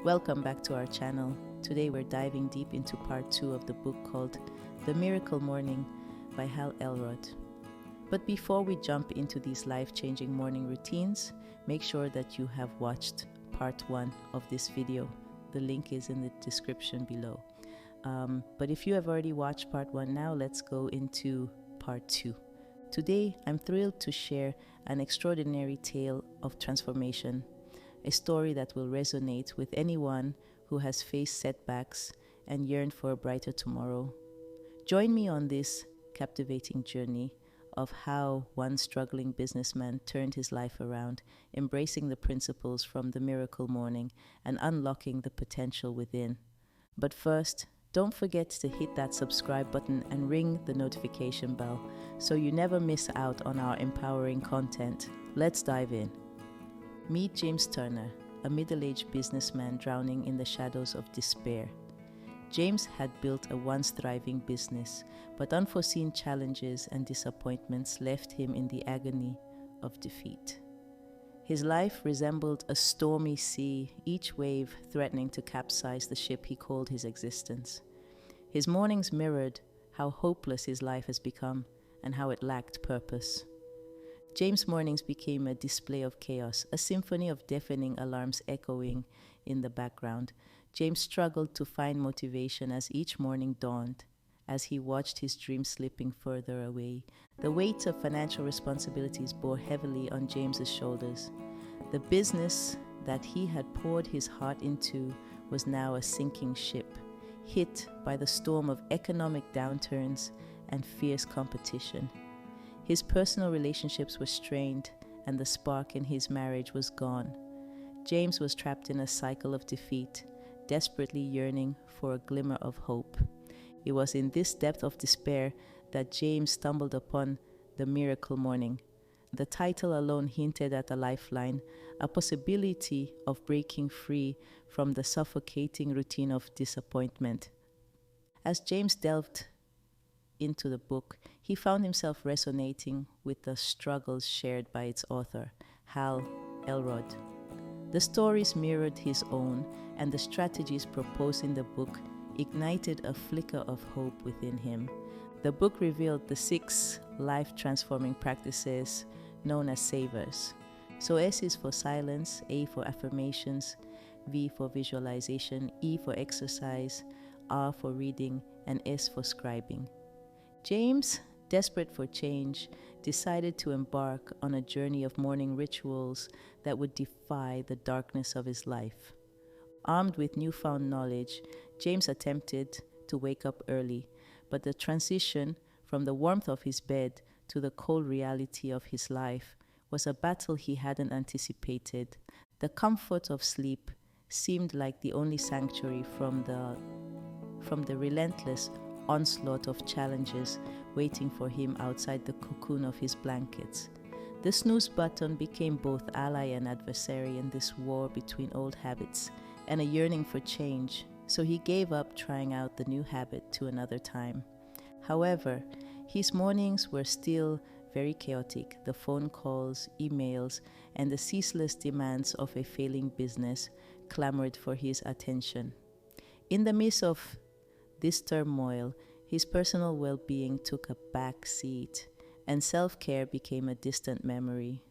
Welcome back to our channel. Today we're diving deep into part 2 of the book called The Miracle Morning by Hal Elrod. But before we jump into these life-changing morning routines, make sure that you have watched part 1 of this video. The link is in the description below. But if you have already watched part 1 now, let's go into part 2. Today, I'm thrilled to share an extraordinary tale of transformation, a story that will resonate with anyone who has faced setbacks and yearned for a brighter tomorrow. Join me on this captivating journey of how one struggling businessman turned his life around, embracing the principles from the miracle morning and unlocking the potential within. But first, don't forget to hit that subscribe button and ring the notification bell so you never miss out on our empowering content. Let's dive in. Meet James Turner, a middle-aged businessman drowning in the shadows of despair. James had built a once thriving business, but unforeseen challenges and disappointments left him in the agony of defeat. His life resembled a stormy sea, each wave threatening to capsize the ship he called his existence. His mornings mirrored how hopeless his life has become and how it lacked purpose. James' mornings became a display of chaos, a symphony of deafening alarms echoing in the background. James struggled to find motivation as each morning dawned, as he watched his dreams slipping further away. The weight of financial responsibilities bore heavily on James's shoulders. The business that he had poured his heart into was now a sinking ship, hit by the storm of economic downturns and fierce competition. His personal relationships were strained, and the spark in his marriage was gone. James was trapped in a cycle of defeat, desperately yearning for a glimmer of hope. It was in this depth of despair that James stumbled upon The Miracle Morning. The title alone hinted at a lifeline, a possibility of breaking free from the suffocating routine of disappointment. As James delved into the book, he found himself resonating with the struggles shared by its author, Hal Elrod. The stories mirrored his own, and the strategies proposed in the book ignited a flicker of hope within him. The book revealed the 6 life-transforming practices known as savers. So S is for silence, A for affirmations, V for visualization, E for exercise, R for reading, and S for scribing. James, desperate for change, decided to embark on a journey of morning rituals that would defy the darkness of his life. Armed with newfound knowledge, James attempted to wake up early, but the transition from the warmth of his bed to the cold reality of his life was a battle he hadn't anticipated. The comfort of sleep seemed like the only sanctuary from the relentless onslaught of challenges waiting for him outside the cocoon of his blankets. The snooze button became both ally and adversary in this war between old habits and a yearning for change, so he gave up trying out the new habit to another time. However, his mornings were still very chaotic. The phone calls, emails, and the ceaseless demands of a failing business clamored for his attention. In the midst of this turmoil, his personal well-being took a back seat, and self-care became a distant memory.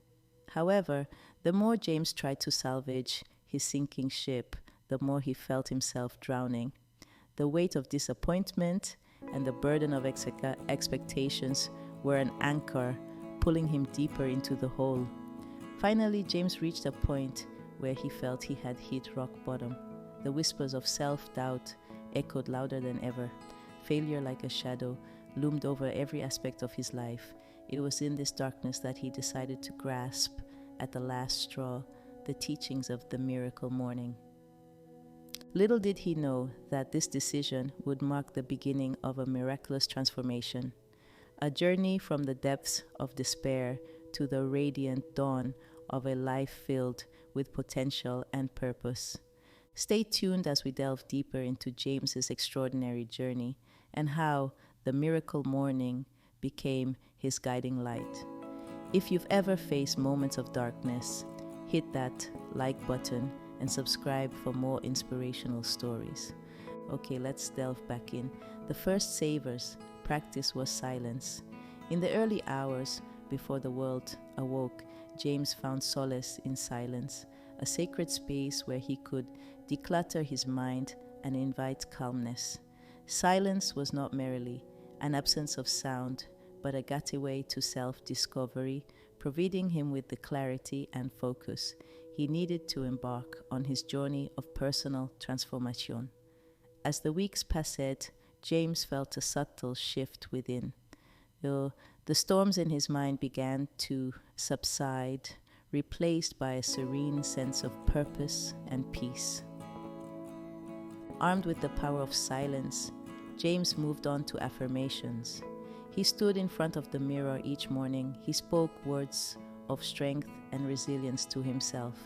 However, the more James tried to salvage his sinking ship, the more he felt himself drowning. The weight of disappointment and the burden of expectations were an anchor, pulling him deeper into the hole. Finally, James reached a point where he felt he had hit rock bottom. The whispers of self-doubt echoed louder than ever. Failure, like a shadow, loomed over every aspect of his life. It was in this darkness that he decided to grasp at the last straw, the teachings of the miracle morning. Little did he know that this decision would mark the beginning of a miraculous transformation, a journey from the depths of despair to the radiant dawn of a life filled with potential and purpose. Stay tuned as we delve deeper into James's extraordinary journey and how the miracle morning became his guiding light. If you've ever faced moments of darkness, hit that like button and subscribe for more inspirational stories. Okay, let's delve back in. The first saver's practice was silence. In the early hours before the world awoke, James found solace in silence, a sacred space where he could declutter his mind and invite calmness. Silence was not merely an absence of sound, but a gateway to self-discovery, providing him with the clarity and focus he needed to embark on his journey of personal transformation. As the weeks passed, James felt a subtle shift within. The storms in his mind began to subside, replaced by a serene sense of purpose and peace. Armed with the power of silence, James moved on to affirmations. He stood in front of the mirror each morning. He spoke words of strength and resilience to himself.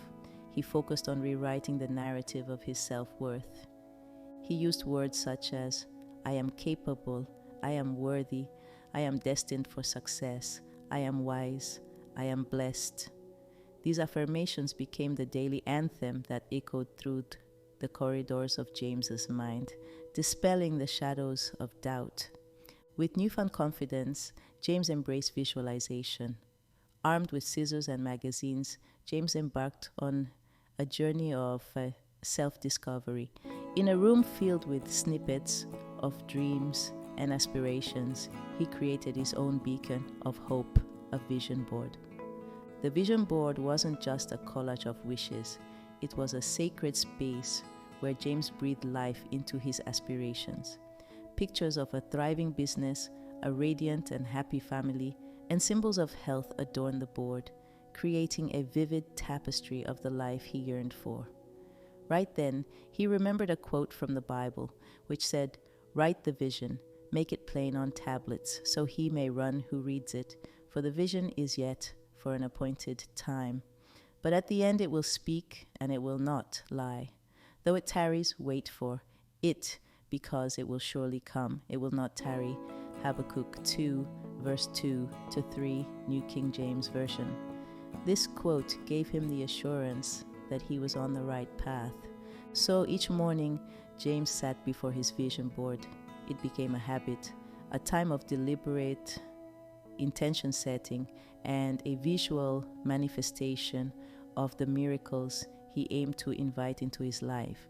He focused on rewriting the narrative of his self-worth. He used words such as, "I am capable, I am worthy, I am destined for success, I am wise, I am blessed." These affirmations became the daily anthem that echoed through the corridors of James's mind, dispelling the shadows of doubt. With newfound confidence, James embraced visualization. Armed with scissors and magazines, James embarked on a journey of self-discovery. In a room filled with snippets of dreams and aspirations, he created his own beacon of hope, a vision board. The vision board wasn't just a collage of wishes. It was a sacred space where James breathed life into his aspirations. Pictures of a thriving business, a radiant and happy family, and symbols of health adorned the board, creating a vivid tapestry of the life he yearned for. Right then, he remembered a quote from the Bible, which said, "Write the vision, make it plain on tablets, so he may run who reads it, for the vision is yet for an appointed time. But at the end it will speak, and it will not lie. Though it tarries, wait for it, because it will surely come. It will not tarry." Habakkuk 2, verse 2-3, New King James Version. This quote gave him the assurance that he was on the right path. So each morning, James sat before his vision board. It became a habit, a time of deliberate intention setting, and a visual manifestation of the miracles he aimed to invite into his life.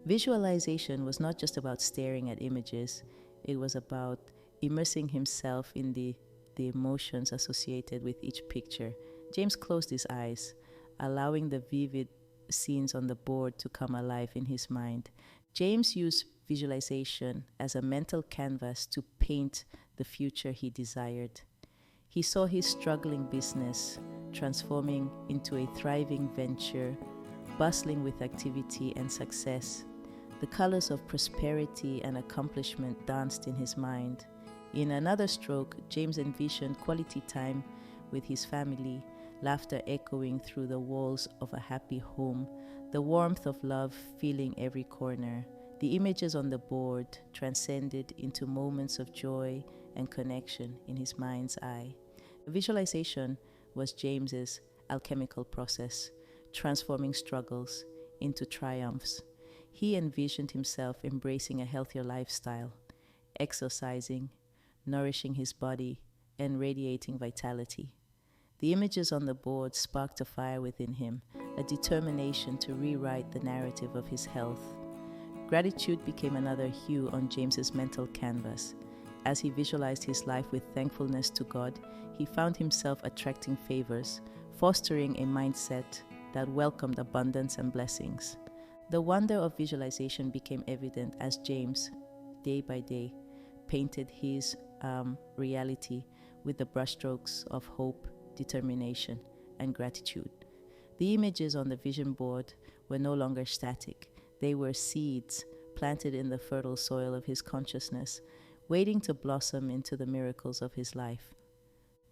Visualization was not just about staring at images, it was about immersing himself in the emotions associated with each picture. James closed his eyes, allowing the vivid scenes on the board to come alive in his mind. James used visualization as a mental canvas to paint the future he desired. He saw his struggling business transforming into a thriving venture, bustling with activity and success. The colors of prosperity and accomplishment danced in his mind. In another stroke, James envisioned quality time with his family, laughter echoing through the walls of a happy home, the warmth of love filling every corner. The images on the board transcended into moments of joy and connection in his mind's eye. Visualization was James's alchemical process, transforming struggles into triumphs. He envisioned himself embracing a healthier lifestyle, exercising, nourishing his body, and radiating vitality. The images on the board sparked a fire within him, a determination to rewrite the narrative of his health. Gratitude became another hue on James's mental canvas. As he visualized his life with thankfulness to God, he found himself attracting favors, fostering a mindset that welcomed abundance and blessings. The wonder of visualization became evident as James, day by day, painted his reality with the brushstrokes of hope, determination, and gratitude. The images on the vision board were no longer static. They were seeds planted in the fertile soil of his consciousness, waiting to blossom into the miracles of his life.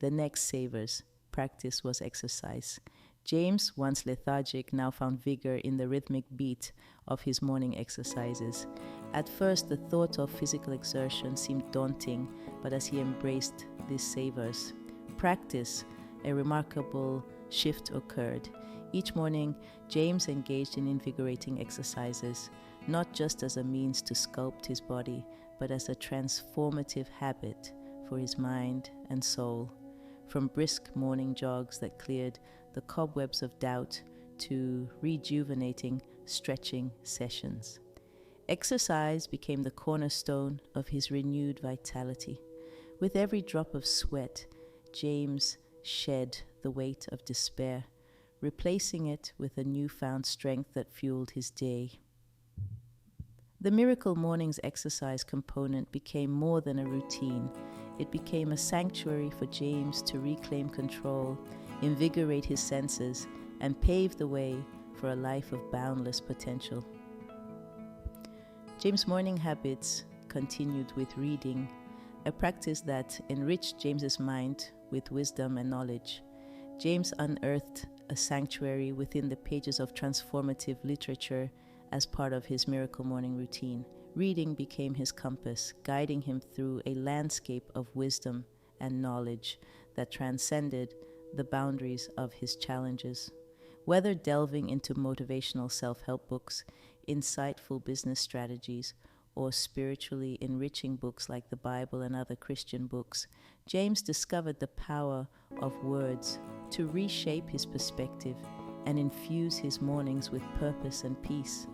The next saver's practice was exercise. James, once lethargic, now found vigor in the rhythmic beat of his morning exercises. At first, the thought of physical exertion seemed daunting, but as he embraced these savors, practice, a remarkable shift occurred. Each morning, James engaged in invigorating exercises, not just as a means to sculpt his body, but as a transformative habit for his mind and soul. From brisk morning jogs that cleared the cobwebs of doubt to rejuvenating stretching sessions. Exercise became the cornerstone of his renewed vitality. With every drop of sweat, James shed the weight of despair, replacing it with a newfound strength that fueled his day. The Miracle Mornings exercise component became more than a routine. It became a sanctuary for James to reclaim control, invigorate his senses, and pave the way for a life of boundless potential. James' morning habits continued with reading, a practice that enriched James's mind with wisdom and knowledge. James unearthed a sanctuary within the pages of transformative literature as part of his Miracle Morning routine. Reading became his compass, guiding him through a landscape of wisdom and knowledge that transcended the boundaries of his challenges. Whether delving into motivational self-help books, insightful business strategies, or spiritually enriching books like the Bible and other Christian books, James discovered the power of words to reshape his perspective and infuse his mornings with purpose and peace.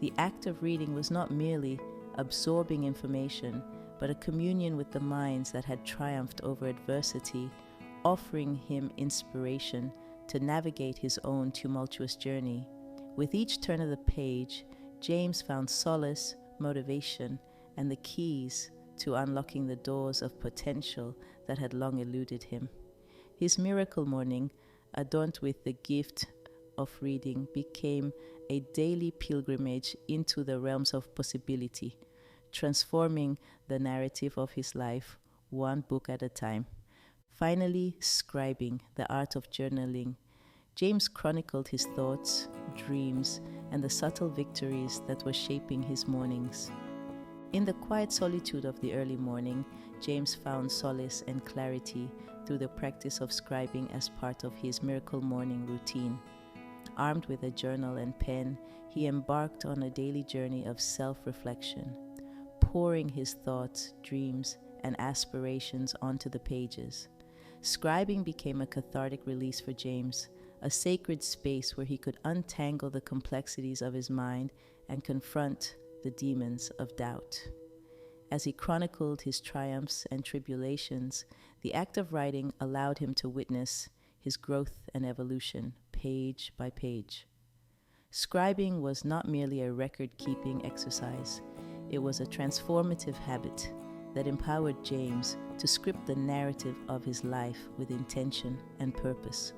The act of reading was not merely absorbing information, but a communion with the minds that had triumphed over adversity, offering him inspiration to navigate his own tumultuous journey. With each turn of the page, James found solace, motivation, and the keys to unlocking the doors of potential that had long eluded him. His Miracle Morning, adorned with the gift of reading, became a daily pilgrimage into the realms of possibility, transforming the narrative of his life one book at a time. Finally, scribing, the art of journaling, James chronicled his thoughts, dreams, and the subtle victories that were shaping his mornings. In the quiet solitude of the early morning, James found solace and clarity through the practice of scribing as part of his Miracle Morning routine. Armed with a journal and pen, he embarked on a daily journey of self-reflection, pouring his thoughts, dreams, and aspirations onto the pages. Scribing became a cathartic release for James, a sacred space where he could untangle the complexities of his mind and confront the demons of doubt. As he chronicled his triumphs and tribulations, the act of writing allowed him to witness his growth and evolution, page by page. Scribing was not merely a record-keeping exercise. It was a transformative habit that empowered James to script the narrative of his life with intention and purpose.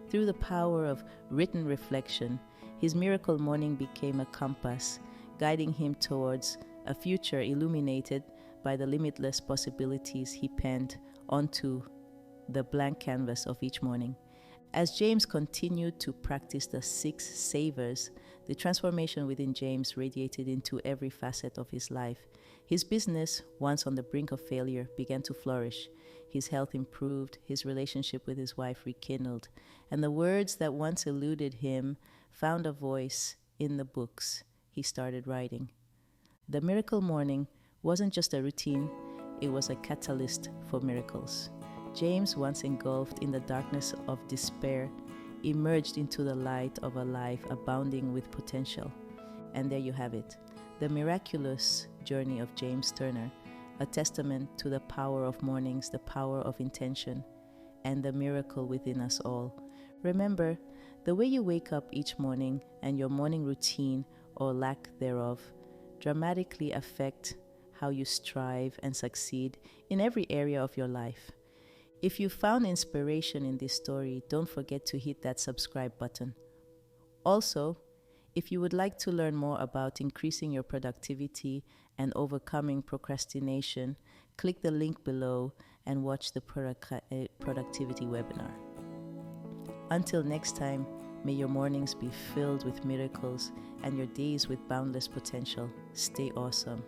Through the power of written reflection, his Miracle Morning became a compass, guiding him towards a future illuminated by the limitless possibilities he penned onto the blank canvas of each morning. As James continued to practice the 6 savors, the transformation within James radiated into every facet of his life. His business, once on the brink of failure, began to flourish. His health improved, his relationship with his wife rekindled, and the words that once eluded him found a voice in the books he started writing. The Miracle Morning wasn't just a routine, it was a catalyst for miracles. James, once engulfed in the darkness of despair, emerged into the light of a life abounding with potential. And there you have it, the miraculous journey of James Turner, a testament to the power of mornings, the power of intention, and the miracle within us all. Remember, the way you wake up each morning and your morning routine or lack thereof dramatically affect how you strive and succeed in every area of your life. If you found inspiration in this story, don't forget to hit that subscribe button. Also, if you would like to learn more about increasing your productivity and overcoming procrastination, click the link below and watch the productivity webinar. Until next time, may your mornings be filled with miracles and your days with boundless potential. Stay awesome.